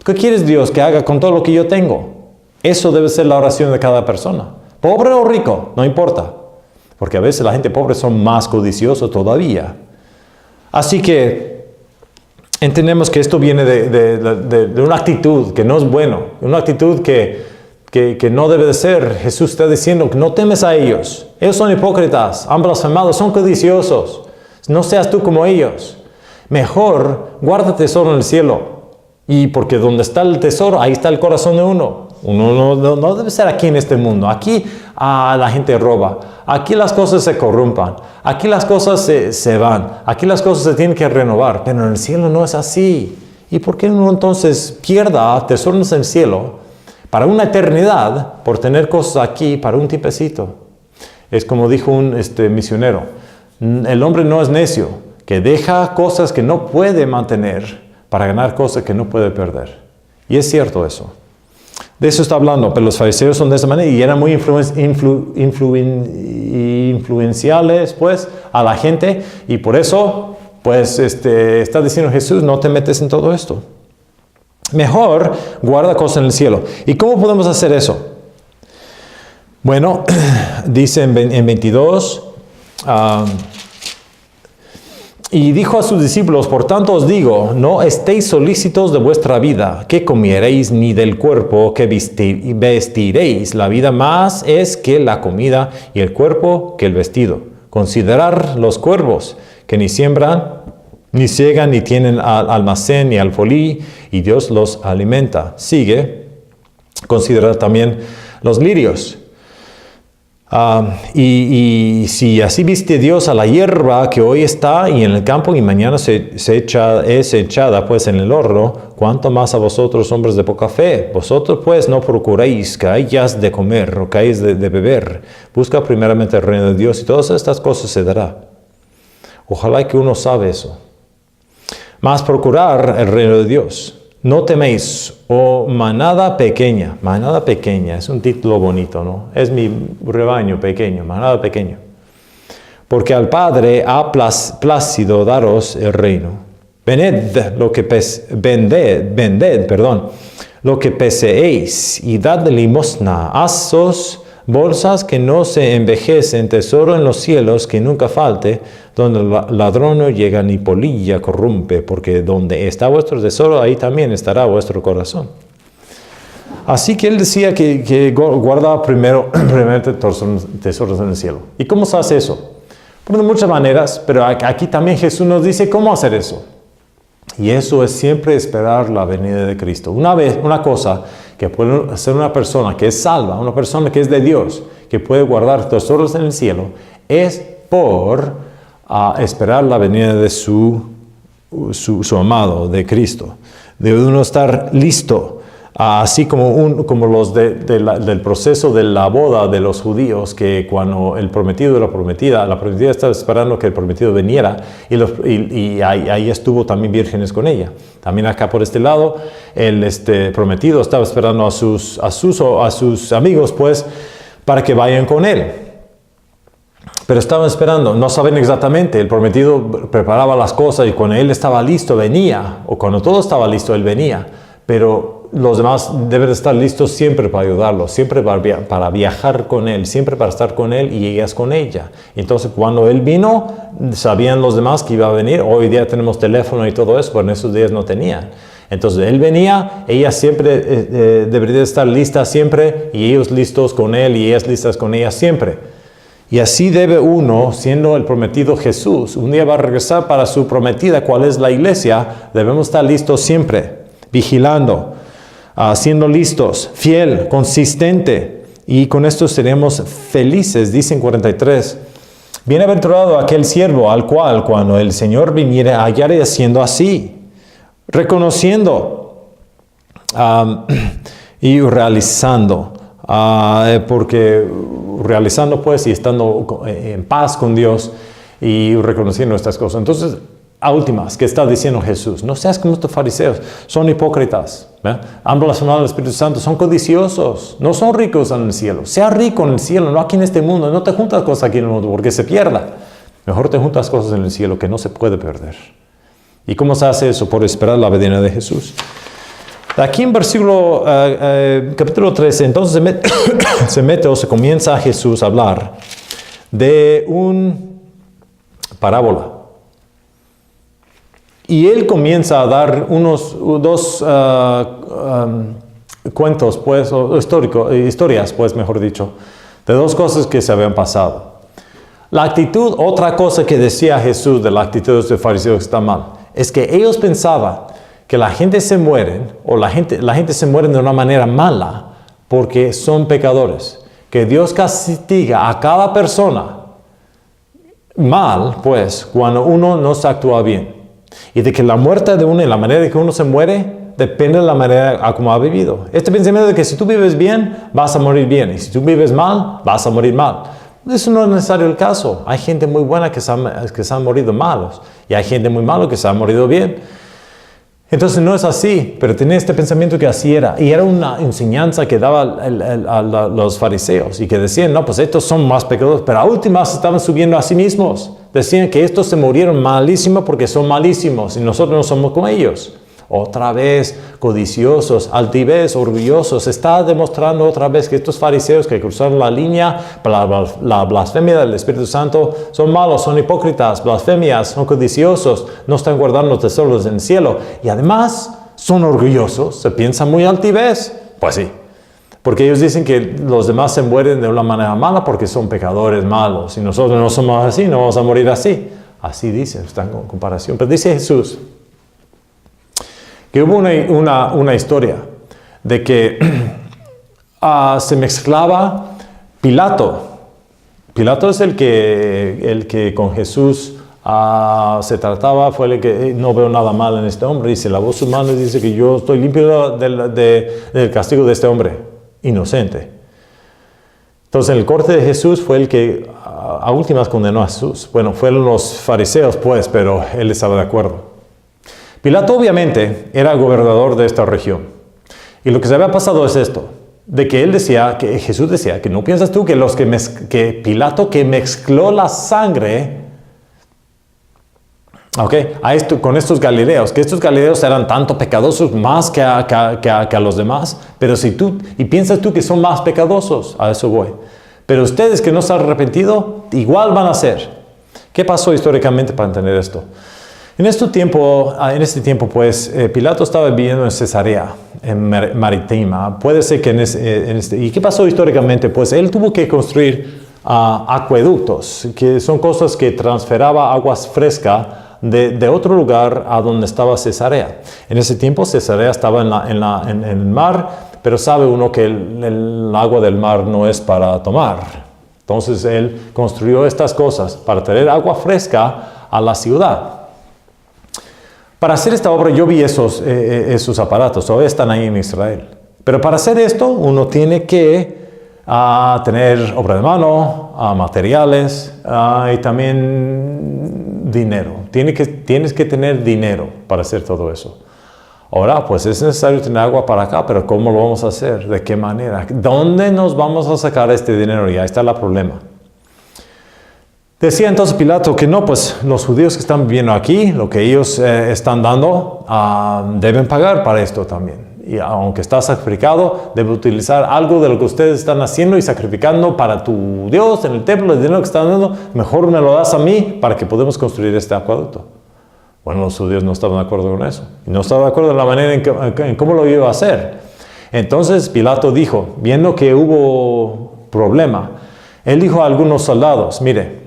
¿Qué quieres Dios que haga con todo lo que yo tengo? Eso debe ser la oración de cada persona. Pobre o rico, no importa. Porque a veces la gente pobre son más codiciosos todavía. Así que entendemos que esto viene de una actitud que no es bueno, una actitud que no debe de ser. Jesús está diciendo que no temes a ellos. Ellos son hipócritas, han blasfemado, son codiciosos. No seas tú como ellos. Mejor guarda tesoro en el cielo. Y porque donde está el tesoro, ahí está el corazón de uno. Uno no debe ser aquí en este mundo. Aquí la gente roba. Aquí las cosas se corrompan. Aquí las cosas se van. Aquí las cosas se tienen que renovar. Pero en el cielo no es así. ¿Y por qué uno entonces pierda tesoros en el cielo para una eternidad por tener cosas aquí para un tipecito? Es como dijo un misionero. El hombre no es necio, que deja cosas que no puede mantener para ganar cosas que no puede perder. Y es cierto eso. De eso está hablando, pero los fariseos son de esa manera y eran muy influenciales pues a la gente, y por eso pues está diciendo Jesús, no te metes en todo esto. Mejor guarda cosas en el cielo. ¿Y cómo podemos hacer eso? Bueno, dice en 22, y dijo a sus discípulos, por tanto os digo, no estéis solícitos de vuestra vida, que comieréis, ni del cuerpo que vestiréis. La vida más es que la comida, y el cuerpo que el vestido. Considerad los cuervos, que ni siembran, ni ciegan, ni tienen almacén, ni alfolí, y Dios los alimenta. Sigue, considerad también los lirios. Y si así viste Dios a la hierba que hoy está y en el campo y mañana es echada pues en el horno, ¿cuánto más a vosotros, hombres de poca fe? Vosotros pues no procuréis que hayas de comer o que hayas de beber. Busca primeramente el reino de Dios y todas estas cosas se dará. Ojalá que uno sabe eso. Más procurar el reino de Dios. No teméis, manada pequeña. Manada pequeña, es un título bonito, ¿no? Es mi rebaño pequeño, manada pequeña. Porque al Padre ha plácido daros el reino. Vended lo que poseéis y dad limosna. Hazos bolsas que no se envejecen, tesoro en los cielos que nunca falte, donde el ladrón no llega ni polilla corrompe, porque donde está vuestro tesoro, ahí también estará vuestro corazón. Así que él decía que guarda primeramente tesoros en el cielo. ¿Y cómo se hace eso? Bueno, de muchas maneras, pero aquí también Jesús nos dice cómo hacer eso. Y eso es siempre esperar la venida de Cristo. Una cosa que puede hacer una persona que es salva, una persona que es de Dios, que puede guardar tesoros en el cielo, es por esperar la venida de su amado, de Cristo. Debe uno estar listo, así como los del proceso de la boda de los judíos, que cuando el prometido y la prometida estaba esperando que el prometido viniera, y ahí estuvo también vírgenes con ella. También acá por este lado, el prometido estaba esperando a sus amigos, pues, para que vayan con él. Pero estaban esperando, no saben exactamente, el prometido preparaba las cosas y cuando él estaba listo venía, o cuando todo estaba listo él venía, pero los demás deben estar listos siempre para ayudarlo, siempre para viajar con él, siempre para estar con él y ellas con ella. Entonces cuando él vino, sabían los demás que iba a venir. Hoy día tenemos teléfono y todo eso, pero en esos días no tenían. Entonces él venía, ella siempre debería estar lista siempre, y ellos listos con él y ellas listas con ella siempre. Y así debe uno, siendo el prometido Jesús, un día va a regresar para su prometida, ¿cuál es la iglesia? Debemos estar listos siempre, vigilando, siendo listos, fiel, consistente, y con esto seremos felices. Dicen 43, bienaventurado aquel siervo al cual cuando el Señor viniere hallare haciendo así, reconociendo y realizando, porque realizando pues y estando en paz con Dios y reconociendo estas cosas. Entonces, a últimas, ¿qué está diciendo Jesús? No seas como estos fariseos, son hipócritas, han blasfemado al Espíritu Santo, son codiciosos, no son ricos en el cielo. Sea rico en el cielo, no aquí en este mundo. No te juntas cosas aquí en el mundo porque se pierda. Mejor te juntas cosas en el cielo que no se puede perder. ¿Y cómo se hace eso? Por esperar la venida de Jesús. Aquí en versículo capítulo 13, entonces se comienza Jesús a hablar de una parábola. Y él comienza a dar dos cuentos, pues, o historias, pues, mejor dicho, de dos cosas que se habían pasado. La actitud, otra cosa que decía Jesús de la actitud de los fariseos que está mal, es que ellos pensaban que la gente se muere, o la gente se muere de una manera mala porque son pecadores. Que Dios castiga a cada persona mal, pues, cuando uno no se actúa bien. Y de que la muerte de uno y la manera de que uno se muere depende de la manera a cómo ha vivido. Este pensamiento de que si tú vives bien, vas a morir bien. Y si tú vives mal, vas a morir mal. Eso no es necesario el caso. Hay gente muy buena que se han morido malos. Y hay gente muy mala que se ha morido bien. Entonces no es así, pero tenía este pensamiento que así era. Y era una enseñanza que daba a los fariseos. Y que decían, no, pues estos son más pecadores. Pero a últimas estaban subiendo a sí mismos. Decían que estos se murieron malísimos porque son malísimos. Y nosotros no somos como ellos. Otra vez, codiciosos, altivez, orgullosos. Está demostrando otra vez que estos fariseos que cruzaron la línea para la blasfemia del Espíritu Santo son malos, son hipócritas, blasfemias, son codiciosos, no están guardando los tesoros en el cielo. Y además, son orgullosos, se piensan muy altivez. Pues sí, porque ellos dicen que los demás se mueren de una manera mala porque son pecadores malos. Y nosotros no somos así, no vamos a morir así. Así dicen, están con comparación. Pero dice Jesús que hubo una historia de que se mezclaba Pilato. Pilato es el que con Jesús se trataba, fue el que no veo nada mal en este hombre. Dice, lavó sus manos y dice que yo estoy limpio del castigo de este hombre, inocente. Entonces el corte de Jesús fue el que a últimas condenó a Jesús. Bueno, fueron los fariseos pues, pero él estaba de acuerdo. Pilato obviamente era gobernador de esta región. Y lo que se había pasado es esto, de que Jesús decía, que no piensas tú que Pilato que mezcló la sangre, con estos galileos, que estos galileos eran tanto pecadosos más que a los demás, pero piensas tú que son más pecadosos, a eso voy. Pero ustedes que no se han arrepentido, igual van a ser. ¿Qué pasó históricamente para entender esto? En este tiempo, pues, Pilato estaba viviendo en Cesarea, en Marítima. Puede ser que ¿Y qué pasó históricamente? Pues él tuvo que construir acueductos, que son cosas que transferaba aguas frescas de otro lugar a donde estaba Cesarea. En ese tiempo Cesarea estaba en el mar, pero sabe uno que el agua del mar no es para tomar. Entonces él construyó estas cosas para traer agua fresca a la ciudad. Para hacer esta obra yo vi esos aparatos, todavía están ahí en Israel. Pero para hacer esto uno tiene que tener obra de mano, materiales y también dinero. Tienes que tener dinero para hacer todo eso. Ahora, pues es necesario tener agua para acá, pero ¿cómo lo vamos a hacer? ¿De qué manera? ¿Dónde nos vamos a sacar este dinero? Y ahí está el problema. Decía entonces Pilato que no, pues los judíos que están viviendo aquí, lo que ellos están dando, deben pagar para esto también. Y aunque está sacrificado, debe utilizar algo de lo que ustedes están haciendo y sacrificando para tu Dios en el templo, el dinero que están dando, mejor me lo das a mí para que podamos construir este acueducto. Bueno, los judíos no estaban de acuerdo con eso. Y no estaban de acuerdo en la manera en cómo lo iba a hacer. Entonces Pilato dijo, viendo que hubo problema, él dijo a algunos soldados, mire,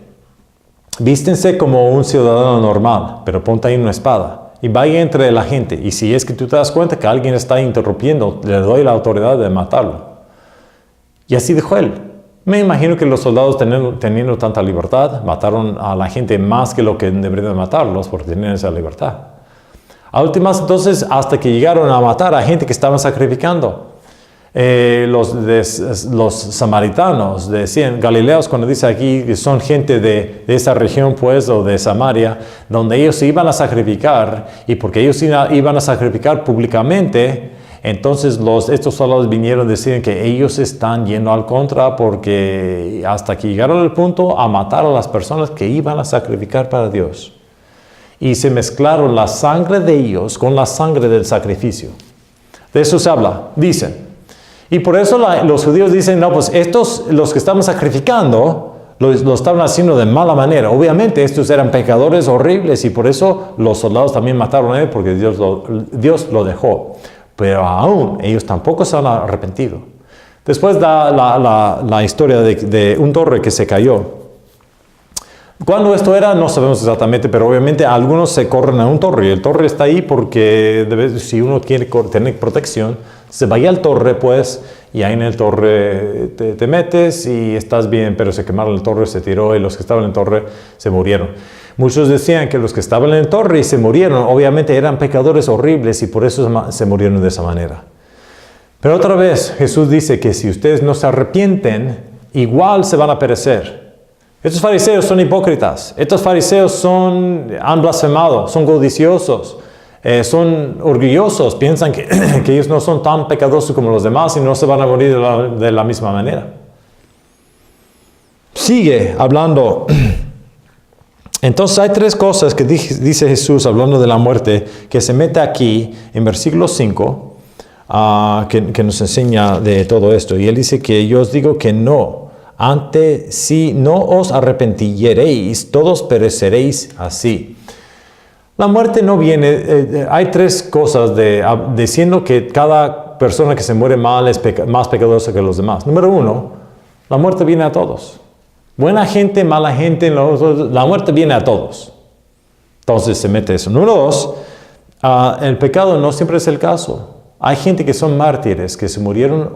vístense como un ciudadano normal, pero ponte ahí una espada y vaya entre la gente. Y si es que tú te das cuenta que alguien está interrumpiendo, le doy la autoridad de matarlo. Y así dijo él. Me imagino que los soldados teniendo tanta libertad, mataron a la gente más que lo que deberían matarlos porque tenían esa libertad. A últimas, entonces, hasta que llegaron a matar a gente que estaban sacrificando. Los samaritanos decían, Galileos, cuando dice aquí que son gente de esa región, pues, o de Samaria, donde ellos se iban a sacrificar, y porque ellos iban a sacrificar públicamente, entonces estos soldados vinieron a decir que ellos están yendo al contra, porque hasta que llegaron al punto a matar a las personas que iban a sacrificar para Dios. Y se mezclaron la sangre de ellos con la sangre del sacrificio. De eso se habla, dicen. Y por eso los judíos dicen, no, pues estos, los que estamos sacrificando, Lo estaban haciendo de mala manera. Obviamente estos eran pecadores horribles y por eso los soldados también mataron a él porque Dios lo dejó. Pero aún ellos tampoco se han arrepentido. Después da la historia de un torre que se cayó. ¿Cuándo esto era? No sabemos exactamente, pero obviamente algunos se corren a un torre. Y el torre está ahí porque si uno quiere tener protección, se vaya al torre, pues, y ahí en el torre te metes y estás bien, pero se quemaron el torre, se tiró y los que estaban en el torre se murieron. Muchos decían que los que estaban en el torre y se murieron, obviamente eran pecadores horribles y por eso se murieron de esa manera. Pero otra vez Jesús dice que si ustedes no se arrepienten, igual se van a perecer. Estos fariseos son hipócritas. Estos fariseos han blasfemado, son codiciosos, son orgullosos. Piensan que ellos no son tan pecadosos como los demás y no se van a morir de la misma manera. Sigue hablando. Entonces hay tres cosas que dice Jesús hablando de la muerte que se mete aquí en versículo 5 que nos enseña de todo esto. Y él dice que yo os digo que no. Antes, si no os arrepentiereis, todos pereceréis así. La muerte no viene, hay tres cosas diciendo que cada persona que se muere mal es más pecadorosa que los demás. Número uno, la muerte viene a todos. Buena gente, mala gente, la muerte viene a todos. Entonces se mete eso. Número dos, el pecado no siempre es el caso. Hay gente que son mártires, que se murieron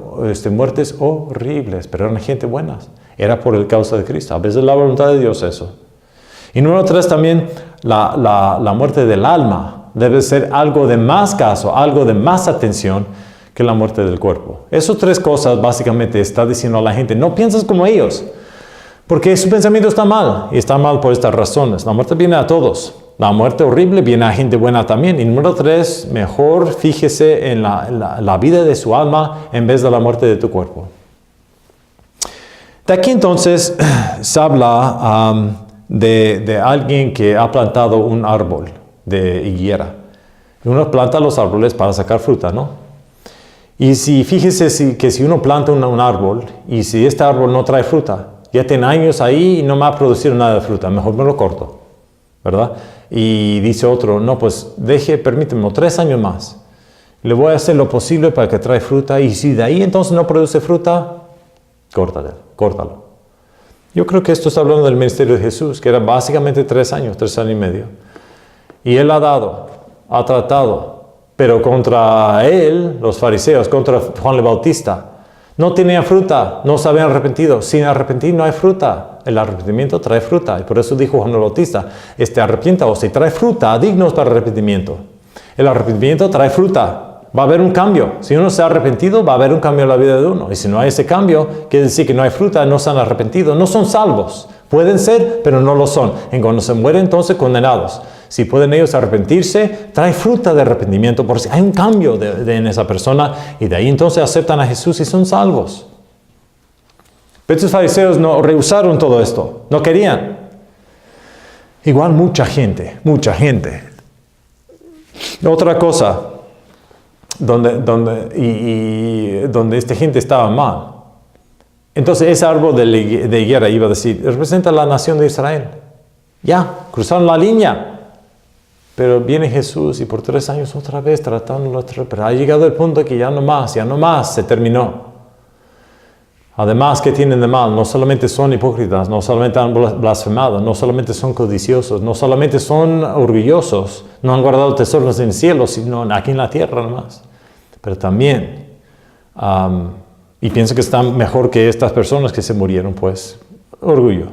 muertes horribles, pero eran gente buenas. Era por el causa de Cristo. A veces la voluntad de Dios eso. Y número tres también, la muerte del alma debe ser algo de más caso, algo de más atención que la muerte del cuerpo. Esas tres cosas básicamente está diciendo a la gente, no pienses como ellos, porque su pensamiento está mal, y está mal por estas razones. La muerte viene a todos. La muerte horrible viene a gente buena también. Y número tres, mejor fíjese en la vida de su alma en vez de la muerte de tu cuerpo. De aquí entonces se habla de alguien que ha plantado un árbol de higuera. Uno planta los árboles para sacar fruta, ¿no? Y fíjese que si uno planta un árbol y si este árbol no trae fruta, ya tiene años ahí y no me ha producido nada de fruta, mejor me lo corto, ¿verdad? Y dice otro, no, pues permíteme 3 años más. Le voy a hacer lo posible para que trae fruta y si de ahí entonces no produce fruta, córtalo. Yo creo que esto está hablando del ministerio de Jesús, que era básicamente 3 años y medio. Y él ha tratado, pero contra él, los fariseos, contra Juan el Bautista, no tenían fruta, no se habían arrepentido. Sin arrepentir no hay fruta. El arrepentimiento trae fruta. Y por eso dijo Juan el Bautista, arrepientaos y trae fruta, dignos para arrepentimiento. El arrepentimiento trae fruta. Va a haber un cambio. Si uno se ha arrepentido, va a haber un cambio en la vida de uno. Y si no hay ese cambio, quiere decir que no hay fruta, no se han arrepentido, no son salvos. Pueden ser, pero no lo son. En cuando se mueren, entonces condenados. Si pueden ellos arrepentirse, trae fruta de arrepentimiento, por si hay un cambio en esa persona, y de ahí entonces aceptan a Jesús y son salvos. Pero estos fariseos no rehusaron todo esto, no querían. Igual mucha gente. Otra cosa, donde esta gente estaba mal. Entonces ese árbol de higuera iba a decir, representa la nación de Israel. Ya, cruzaron la línea. Pero viene Jesús y por 3 años otra vez tratándolo, pero ha llegado el punto que ya no más, se terminó. Además, ¿qué tienen de mal? No solamente son hipócritas, no solamente han blasfemado, no solamente son codiciosos, no solamente son orgullosos, no han guardado tesoros en el cielo, sino aquí en la tierra nomás. Pero también, y pienso que están mejor que estas personas que se murieron, pues, orgullo.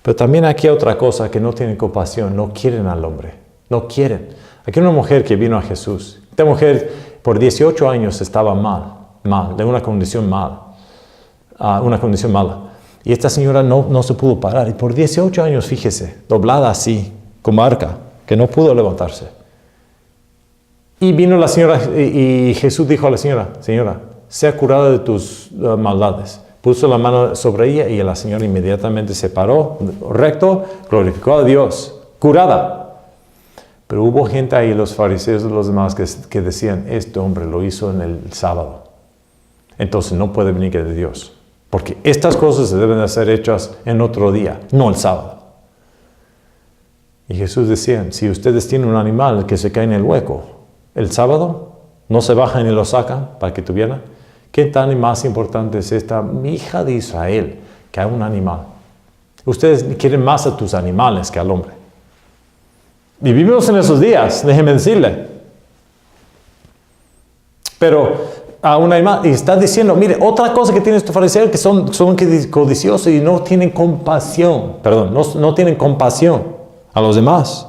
Pero también aquí hay otra cosa, que no tienen compasión, no quieren al hombre. No quieren. Aquí hay una mujer que vino a Jesús. Esta mujer por 18 años estaba mal, de una condición mala. Y esta señora no se pudo parar. Y por 18 años, fíjese, doblada así, como arca, que no pudo levantarse. Y vino la señora y Jesús dijo a la señora, sea curada de tus maldades. Puso la mano sobre ella y la señora inmediatamente se paró, recto, glorificó a Dios, curada. Pero hubo gente ahí, los fariseos y los demás, que decían, este hombre lo hizo en el sábado. Entonces no puede venir de Dios. Porque estas cosas se deben de ser hechas en otro día, no el sábado. Y Jesús decía, si ustedes tienen un animal que se cae en el hueco, el sábado no se bajan y lo sacan para que tuvieran. ¿Qué tan más importante es esta hija de Israel que a un animal? Ustedes quieren más a tus animales que al hombre. Y vivimos en esos días, déjenme decirle. Pero a un animal, y está diciendo, mire, otra cosa que tienen estos fariseos que son codiciosos y no tienen compasión, no tienen compasión a los demás.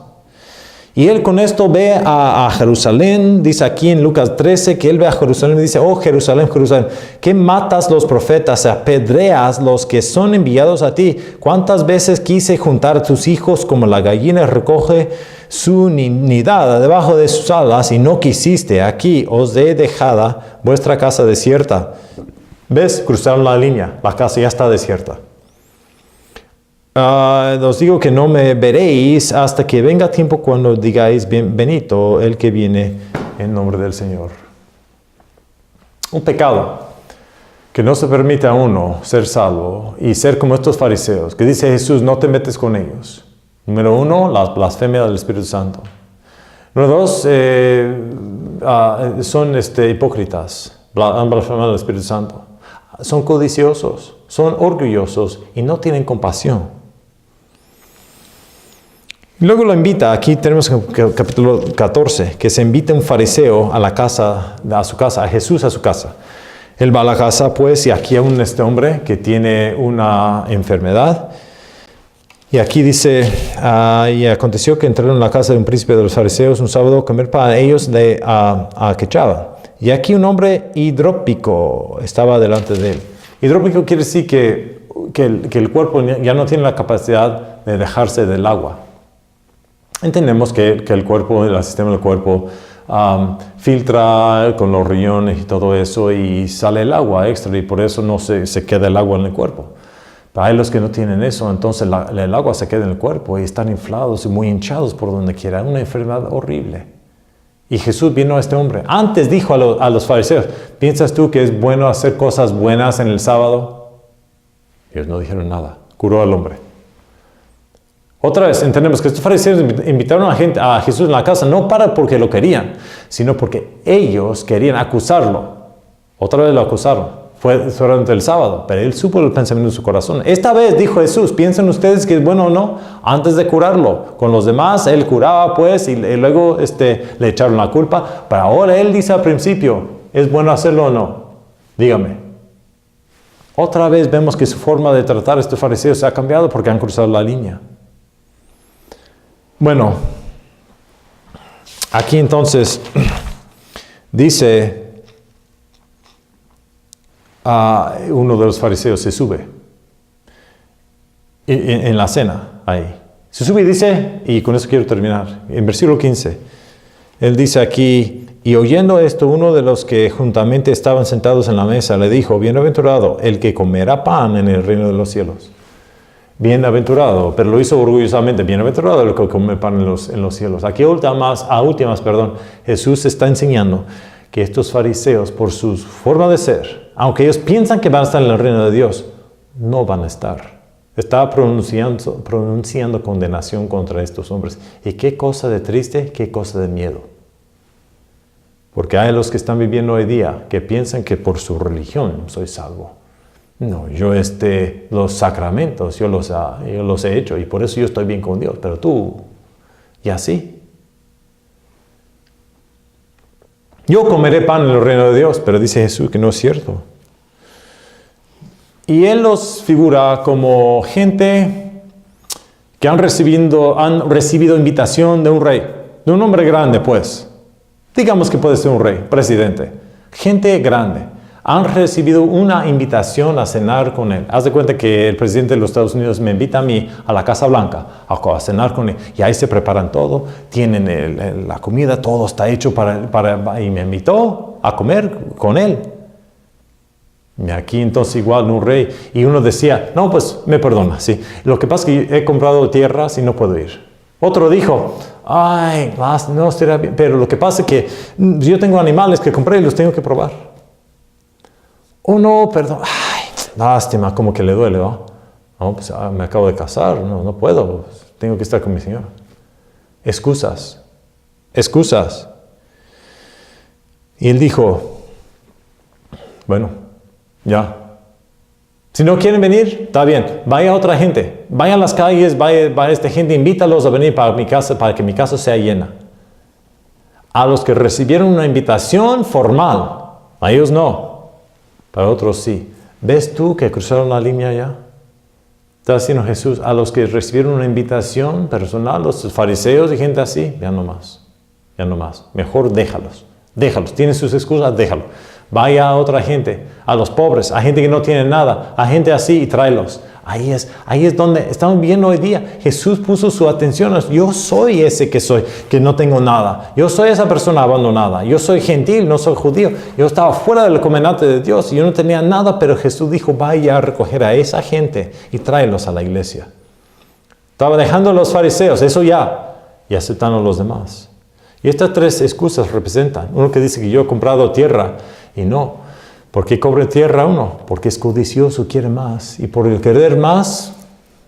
Y él con esto ve a Jerusalén, dice aquí en Lucas 13, que él ve a Jerusalén y dice, oh Jerusalén, Jerusalén, que matas los profetas, apedreas los que son enviados a ti. ¿Cuántas veces quise juntar a tus hijos como la gallina recoge su nidada debajo de sus alas y no quisiste? Aquí os he dejada vuestra casa desierta. ¿Ves? Cruzaron la línea, la casa ya está desierta. Os digo que no me veréis hasta que venga tiempo cuando digáis bendito el que viene en nombre del Señor. Un pecado que no se permite a uno ser salvo y ser como estos fariseos, que dice Jesús, no te metes con ellos. Número 1, la blasfemia del Espíritu Santo. Número 2, son hipócritas, han blasfemado del Espíritu Santo. Son codiciosos, son orgullosos y no tienen compasión. Luego lo invita, aquí tenemos el capítulo 14, que se invita un fariseo a su casa, a Jesús a su casa. Él va a la casa, pues, y aquí hay este hombre que tiene una enfermedad. Y aquí dice, y aconteció que entraron en la casa de un príncipe de los fariseos un sábado a comer pan, ellos le aquechaban. Y aquí un hombre hidrópico estaba delante de él. Hidrópico quiere decir que el cuerpo ya no tiene la capacidad de dejarse del agua. Entendemos que el cuerpo, el sistema del cuerpo, filtra con los riñones y todo eso y sale el agua extra y por eso no se queda el agua en el cuerpo. Pero hay los que no tienen eso, entonces el agua se queda en el cuerpo y están inflados y muy hinchados por donde quiera. Una enfermedad horrible. Y Jesús vino a este hombre. Antes dijo a los fariseos, ¿piensas tú que es bueno hacer cosas buenas en el sábado? Ellos no dijeron nada. Curó al hombre. Otra vez entendemos que estos fariseos invitaron a Jesús en la casa no porque lo querían, sino porque ellos querían acusarlo. Otra vez lo acusaron. Fue durante el sábado, pero él supo el pensamiento de su corazón. Esta vez dijo Jesús, ¿piensan ustedes que es bueno o no? Antes de curarlo. Con los demás, él curaba pues y luego le echaron la culpa. Pero ahora él dice al principio, ¿es bueno hacerlo o no? Dígame. Otra vez vemos que su forma de tratar a estos fariseos se ha cambiado porque han cruzado la línea. Bueno, aquí entonces dice, uno de los fariseos se sube en la cena, ahí. Se sube y dice, y con eso quiero terminar, en versículo 15, él dice aquí, y oyendo esto, uno de los que juntamente estaban sentados en la mesa le dijo, bienaventurado el que comerá pan en el reino de los cielos. Bienaventurado, pero lo hizo orgullosamente, bienaventurado el que come pan en los cielos. Aquí a últimas, Jesús está enseñando que estos fariseos, por su forma de ser, aunque ellos piensan que van a estar en el reino de Dios, no van a estar. Está pronunciando condenación contra estos hombres. Y qué cosa de triste, qué cosa de miedo. Porque hay los que están viviendo hoy día que piensan que por su religión soy salvo. No, yo los sacramentos, yo los he hecho y por eso yo estoy bien con Dios. Pero tú, y así. Yo comeré pan en el reino de Dios, pero dice Jesús que no es cierto. Y Él los figura como gente que han recibido invitación de un rey, de un hombre grande pues. Digamos que puede ser un rey, presidente. Gente grande. Han recibido una invitación a cenar con él. Haz de cuenta que el presidente de los Estados Unidos me invita a mí a la Casa Blanca a cenar con él. Y ahí se preparan todo, tienen la comida, todo está hecho y me invitó a comer con él. Y aquí entonces igual un rey. Y uno decía, no, pues me perdona, sí. Lo que pasa es que he comprado tierras y no puedo ir. Otro dijo, ay, no será bien. Pero lo que pasa es que yo tengo animales que compré y los tengo que probar. Oh, no, perdón. Ay, lástima, como que le duele, ¿no? No, pues me acabo de casar, no puedo, tengo que estar con mi Señor. Excusas. Y él dijo, bueno, ya. Si no quieren venir, está bien, vaya otra gente, vaya a las calles, vaya esta gente, invítalos a venir para mi casa, para que mi casa sea llena. A los que recibieron una invitación formal, a ellos no, para otros sí. ¿Ves tú que cruzaron la línea ya? Está diciendo Jesús, a los que recibieron una invitación personal, los fariseos y gente así, ya no más. Mejor déjalos. Tienen sus excusas, déjalo. Vaya a otra gente, a los pobres, a gente que no tiene nada, a gente así y tráelos. Ahí es donde estamos viendo hoy día. Jesús puso su atención. Yo soy ese que no tengo nada. Yo soy esa persona abandonada. Yo soy gentil, no soy judío. Yo estaba fuera del comandante de Dios y yo no tenía nada, pero Jesús dijo, vaya a recoger a esa gente y tráelos a la iglesia. Estaba dejando a los fariseos, eso ya, y aceptando a los demás. Y estas tres excusas representan. Uno que dice que yo he comprado tierra y no. ¿Por qué cobre tierra uno? Porque es codicioso, quiere más. Y por el querer más,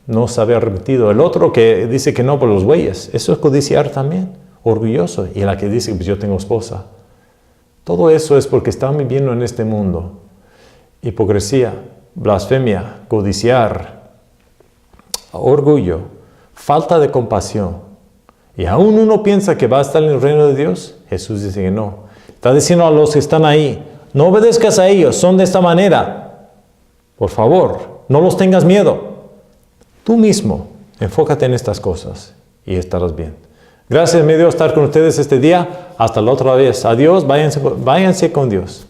no se había arrepentido. El otro que dice que no por los bueyes, eso es codiciar también, orgulloso. Y la que dice, pues yo tengo esposa. Todo eso es porque están viviendo en este mundo. Hipocresía, blasfemia, codiciar, orgullo, falta de compasión. Y aún uno piensa que va a estar en el reino de Dios. Jesús dice que no. Está diciendo a los que están ahí, no obedezcas a ellos, son de esta manera. Por favor, no los tengas miedo. Tú mismo, enfócate en estas cosas y estarás bien. Gracias, me dio estar con ustedes este día. Hasta la otra vez. Adiós, váyanse con Dios.